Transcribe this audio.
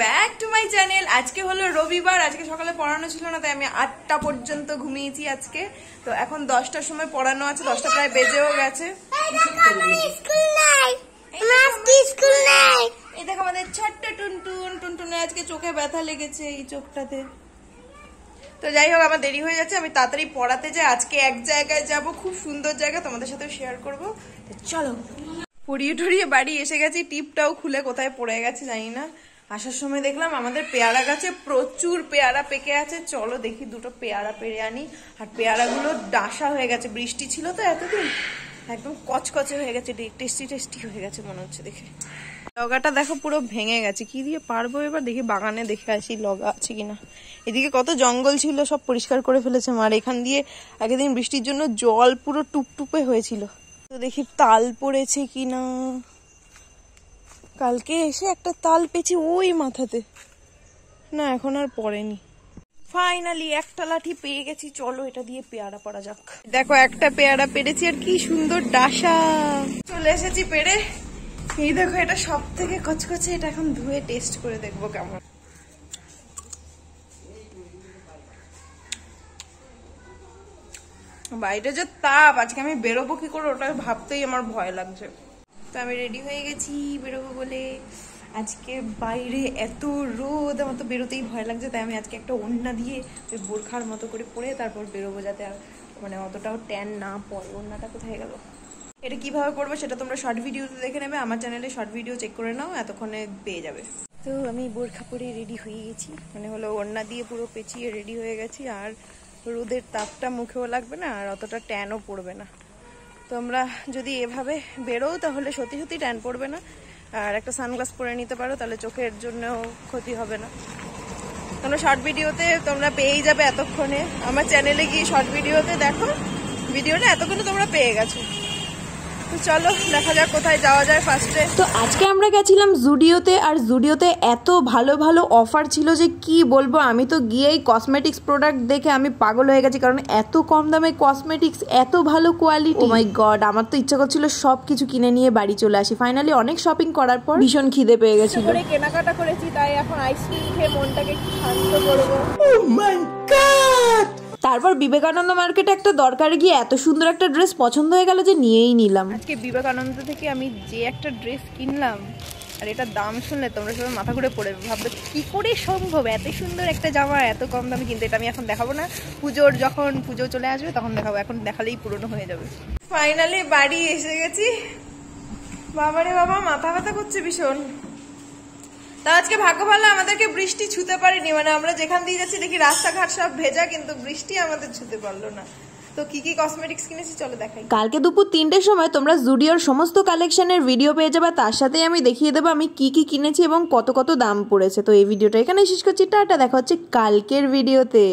Back to my channel. আজকে হলো রবিবার, আজকে সকালে পড়ানো ছিল না, তাই আমি 8টা পর্যন্ত ঘুমিয়েছি আজকে। তো এখন 10টার সময় পড়ানো আছে, 10টা প্রায় বেজেও গেছে। এই দেখো আমাদের ছোট্ট টুনটুন, টুনটুনের আজকে চোখে ব্যথা লেগেছে এই চোখটাতে। তো যাই হোক, আমার দেরি হয়ে যাচ্ছে, আমি তাড়াতাড়ি পড়াতে যাই। আজকে এক জায়গায় যাব, খুব সুন্দর জায়গা, তোমাদের সাথে শেয়ার করবো। চলো, পড়িয়ে টড়িয়ে বাড়ি এসে গেছি, টিপটাও খুলে কোথায় পড়ে গেছে জানি না। আসার সময় দেখলাম আমাদের পেয়ারা গাছে প্রচুর পেয়ারা পেকে আছে, চলো দেখি দুটো পেয়ারা পেরে আনি। আর পেয়ারাগুলো ডাসা হয়ে গেছে, বৃষ্টি ছিল তো এতদিন, একদম কচকচে হয়ে গেছে, টেস্টি টেস্টি হয়ে গেছে মনে হচ্ছে দেখে। লগাটা দেখো পুরো ভেঙে গেছে, কি দিয়ে পারবো এবার, দেখি বাগানে দেখে আসি লগা আছে কিনা। এদিকে কত জঙ্গল ছিল, সব পরিষ্কার করে ফেলেছে মার। এখান দিয়ে আগের দিন বৃষ্টির জন্য জল পুরো টুপটুপে হয়েছিল, তো দেখি তাল পড়েছে কিনা। কালকে এসে একটা তাল পেয়েছি ওই মাথাতে, না এখন আর পড়েনি। ফাইনালি একটা লাঠি পেয়ে গেছি, চলো এটা দিয়ে পেয়ারা পড়া যাক। দেখো একটা পেয়ারা পেরেছি, আর কি সুন্দর ডাসা। চলে এসেছি পেরে। এই দেখো এটা সব থেকে কচকচে, এটা এখন ধুয়ে টেস্ট করে দেখবো কেমন। বাইরে যে তাপ, আজকে আমি বেরোবো কি করে ওটা ভাবতেই আমার ভয় লাগছে। তো আমি রেডি হয়ে গেছি বেরোবো বলে। আজকে বাইরে এত রোদ, আমার তো বেরোতেই ভয় লাগছে, তাই আমি আজকে একটা ওড়না দিয়ে ওই বোরখার মতো করে পরে তারপর বেরোবো, যাতে আর মানে অতটাও ট্যান না পড়ে। ওড়নাটা কোথায় গেল? এটা কিভাবে পড়বো সেটা তোমরা শর্ট ভিডিওতে দেখে নেবে, আমার চ্যানেলে শর্ট ভিডিও চেক করে নাও, এতক্ষণে পেয়ে যাবে। তো আমি বোরখা পরে রেডি হয়ে গেছি, মানে হলো ওড়না দিয়ে পুরো পেঁচিয়ে রেডি হয়ে গেছি। আর রোদের তাপটা মুখেও লাগবে না, আর অতটা ট্যানও পড়বে না। তোমরা যদি এভাবে বেরোও তাহলে সত্যি সত্যি ট্যান পড়বে না। আর একটা সানগ্লাস পরে নিতে পারো, তাহলে চোখের জন্যও ক্ষতি হবে না। তোমরা শর্ট ভিডিওতে তোমরা পেয়েই যাবে এতক্ষণে, আমার চ্যানেলে গিয়ে শর্ট ভিডিওতে দেখো, ভিডিওটা এতক্ষণে তোমরা পেয়ে গেছো। তো চলো দেখা যাক কোথায় যাওয়া যায় ফার্স্টে। তো আজকে আমরা গেছিলাম জুডিওতে, আর জুডিওতে এত ভালো ভালো অফার ছিল যে কি বলবো। আমি তো গিয়েই কসমেটিক্স প্রোডাক্ট দেখে আমি পাগল হয়ে গেছি, কারণ এত কম দামে কসমেটিক্স, এত ভালো কোয়ালিটি। ও মাই গড, আমার তো ইচ্ছা করছিল সব কিছু কিনে নিয়ে বাড়ি চলে আসি। ফাইনালি অনেক শপিং করার পর ভীষণ খিদে পেয়ে গেছিল, কেনাকাটা করেছি, তাই এখন আইসক্রিম খেয়ে মনটাকে একটু শান্ত করবো। তারপর বিবেকানন্দ মার্কেটে একটা দরকারে গিয়ে এত সুন্দর একটা ড্রেস পছন্দ হয়ে গেল যে নিয়েই নিলাম। আজকে বিবেকানন্দ থেকে আমি যে একটা ড্রেস কিনলাম, আর এটার দাম শুনলে তোমরা সবাই মাথা ঘুরে পড়ে ভাববে কি করে সম্ভব এত সুন্দর একটা জামা এত কম দামে। কিন্তু এটা আমি এখন দেখাবো না, যখন পুজো চলে আসবে তখন দেখাবো, এখন দেখালেই পুরনো হয়ে যাবে। ফাইনালি বাড়ি এসে গেছি। বাবারে বাবা, মাথা ব্যথা করছে ভীষণ। তা আজকে ভাগ্য ভালো, আমাদেরকে বৃষ্টি ছুতে পারেনি, মানে আমরা যেখান দিয়ে যাচ্ছি দেখি রাস্তাঘাট সব ভেজা, কিন্তু বৃষ্টি আমাদের ছুতে পারলো না। তো কি কি কসমেটিক্স কিনেছি চলো দেখাই। কালকে দুপুর 3টের সময় তোমরা জুডিওর সমস্ত কালেকশনের ভিডিও পেয়ে যাবে, তার সাথেই আমি দেখিয়ে দেবো আমি কি কি কিনেছি এবং কত কত দাম পড়েছে। তো এই ভিডিওটা এখানে শেষ করছি, টাটা, দেখা হচ্ছে কালকের ভিডিওতে।